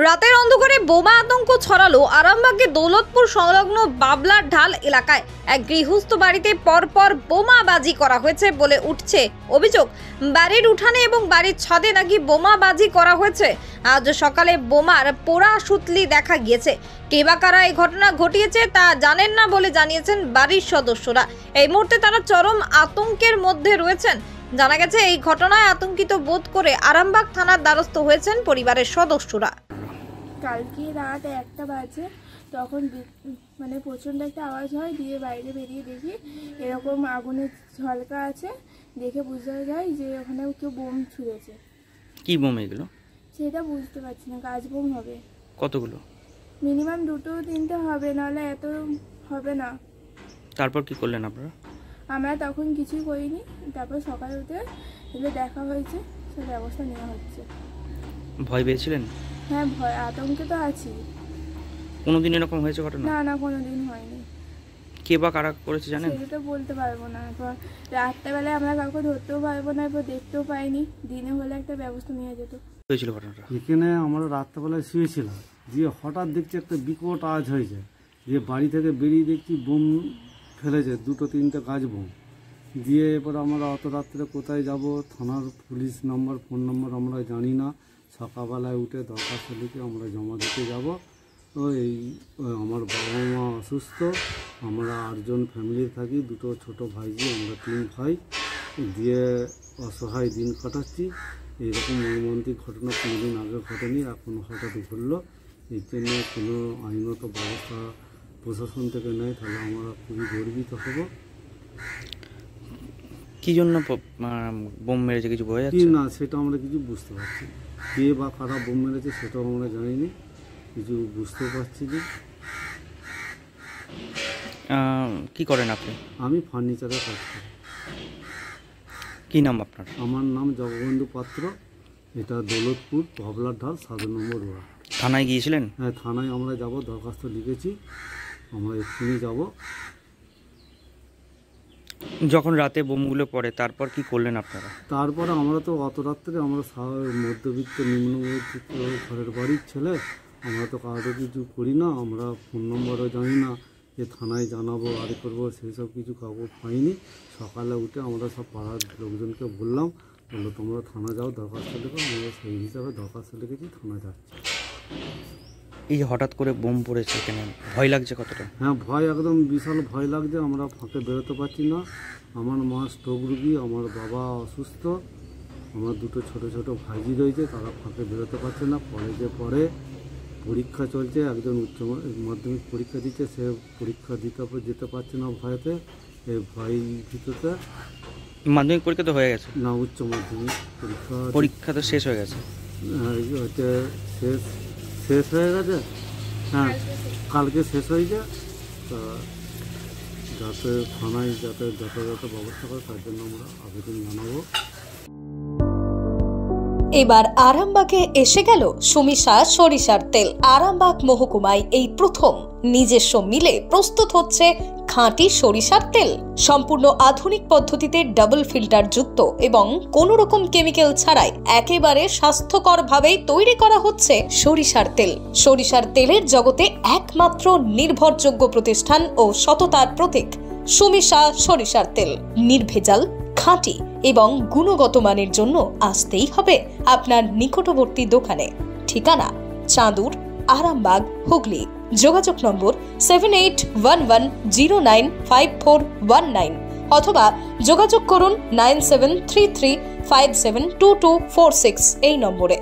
রাতের অন্ধকারে বোমা আতঙ্ক ছড়ালো আরামবাগের দৌলতপুর সংলগ্ন বাবলার ঢাল এলাকায়। এক গৃহস্থ বাড়িতে পরপর বোমাবাজি করা হয়েছে বলে উঠছে অভিযোগ। বাড়ির উঠানে এবং বাড়ির ছাদে নাকি বোমাবাজি করা হয়েছে। আজ সকালে বোমার পোড়া সুতলি দেখা গিয়েছে। কে বা কারা এই ঘটনা ঘটিয়েছে তা জানেন না বলে জানিয়েছেন বাড়ির সদস্যরা। এই মুহূর্তে তারা চরম আতঙ্কের মধ্যে রয়েছেন। জানা গেছে এই ঘটনায় আতঙ্কিত বোধ করে আরামবাগ থানার দ্বারস্থ হয়েছেন পরিবারের সদস্যরা। কালকে রাত 1টা বাজে, তখন মানে প্রচণ্ড একটা আওয়াজ হয়, দিয়ে বাইরে বেরিয়ে দেখি এরকম আগুনের ঝলকা আছে। দেখে বোঝা যায় যে ওখানে কেউ বোম ছুঁড়েছে। কি বোম এগুলো সেটা বুঝতে পারছি না, গাছ বোম হবে। কতগুলো? মিনিমাম 2-3টে হবে, নাহলে এত হবে না। তারপর কি করলেন আপনারা? আমরা তখন কিছুই করিনি, তারপর সকালে উঠে এগুলো দেখা হয়েছে, সে ব্যবস্থা নেওয়া হচ্ছে। ভয় পেয়েছিলেন? হ্যাঁ, ভয় আতঙ্কে তো আছি। কোনোদিন এরকম হয়েছে ঘটনা? না না, কোনোদিন হয়নি। কে বা কারা করেছে জানেন? সেটা বলতে পারবো না। এরপর রাত্রেবেলায় আমরা কাউকে ধরতেও পারবো না, এরপর দেখতেও পাইনি। দিনে হলে একটা ব্যবস্থা নেওয়া যেত। হয়েছিল ঘটনাটা? এখানে আমরা রাত্রেবেলায় শুয়েছিলাম, দিয়ে হঠাৎ দেখছি একটা বিকট আওয়াজ হয়েছে। দিয়ে বাড়ি থেকে বেরিয়ে দেখছি বোম ফেলেছে, 2-3টে গাছ বোম। দিয়ে এবার আমরা অত রাত্রে কোথায় যাব, থানার পুলিশ নাম্বার, ফোন নাম্বার আমরা জানি না। সকালবেলায় উঠে দরখাস্ত লিখে আমরা জমা দিতে যাব। তো আমার বাবা মা অসুস্থ, আমরা 8জন ফ্যামিলি থাকি, 2 ছোটো ভাইজি, আমরা 3 ভাই। দিয়ে অসহায় দিন কাটাচ্ছি। এইরকম মর্মান্তিক ঘটনা কোনোদিন আগে ঘটেনি, এখন হঠাৎ ঘটল। এই জন্য কোনো আইনত ব্যবস্থা প্রশাসন থেকে নেয়, তাহলে আমরা খুবই গর্বিত হব। কি জন্য বোম মেরেছে কিছু বোঝা কি যাচ্ছে না সেটা আমরা কিছু বুঝতে পারছি। কে বা কারা বোম মেরেছে সেটাও আমরা জানিনি, কিছু বুঝতে পারছি না। কি করেন আপনি? আমি ফার্নিচারের কাজ করি। কি নাম আপনার? আমার নাম জগবন্ধু পাত্র। এটা দৌলতপুর বাবলার ঢাল 7 নম্বর ওয়ার্ড। থানায় গিয়েছিলেন? হ্যাঁ, থানায় আমরা যাব, দরখাস্ত লিখেছি, আমরা এক্ষুনি যাব। যখন রাতে বোমগুলো পড়ে তারপর কি করলেন আপনারা? তারপরে আমরা তো অত রাত্রে, আমরা মধ্যবিত্ত নিম্নবিত্ত ঘরের বাড়ির ছেলে, আমরা তো কাউকে কিছু করি না, আমরা ফোন নম্বরও জানি না যে থানায় জানাবো আর করবো, সেই সব কিছু কাউকে পাইনি। সকালে উঠে আমরা সব পাড়ার লোকজনকে বললো তোমরা থানা যাও, দরখাস্ত লিখো। আমরা সেই হিসাবে দরখাস্ত লিখেছি, থানা যাচ্ছি। এই যে হঠাৎ করে বোম পড়েছে, কেন ভয় লাগছে কতটা? হ্যাঁ, ভয়, একদম বিশাল ভয় লাগছে। আমরা ফাঁকে বেরোতে পারছি না। আমার মা স্ট্রোক রুগী, আমার বাবা অসুস্থ, আমার 2 ছোটো ভাইজি রয়েছে, তারা ফাঁকে বেরোতে পারছে না। কলেজে পড়ে, পরীক্ষা চলছে, একজন উচ্চ মাধ্যমিক পরীক্ষা দিচ্ছে, সে পরীক্ষা দিতে যেতে পারছে না ভয়েতে। এই ভয় ভিতরে। মাধ্যমিক পরীক্ষা তো হয়ে গেছে? না, উচ্চ মাধ্যমিক পরীক্ষা তো শেষ হয়ে গেছে। হচ্ছে শেষ হয়ে গেছে। হ্যাঁ, কালকে শেষ হয়েছে। তা যাতে থানায় যাতে যথাযথ ব্যবস্থা করে তার জন্য আমরা আবেদন জানাবো। এবার আরামবাগে এসে গেল সুমিশা সরিষার তেল। আরামবাগ মহকুমায় এই প্রথম নিজস্ব মিলে প্রস্তুত হচ্ছে খাঁটি সরিষার তেল। সম্পূর্ণ আধুনিক পদ্ধতিতে ডাবল ফিল্টার যুক্ত এবং কোনো রকম কেমিক্যাল ছাড়াই একেবারে স্বাস্থ্যকর ভাবে তৈরি করা হচ্ছে সরিষার তেল। সরিষার তেলের জগতে একমাত্র নির্ভরযোগ্য প্রতিষ্ঠান ও সততার প্রতীক সুমিশা সরিষার তেল। নির্ভেজাল, খাঁটি এবং গুণগত মানের জন্য আসতেই হবে আপনার নিকটবর্তী দোকানে। ঠিকানা চাঁদুর, আরামবাগ, হুগলি। যোগাযোগ নম্বর 7811095419 অথবা যোগাযোগ করুন 9733572246 এই নম্বরে।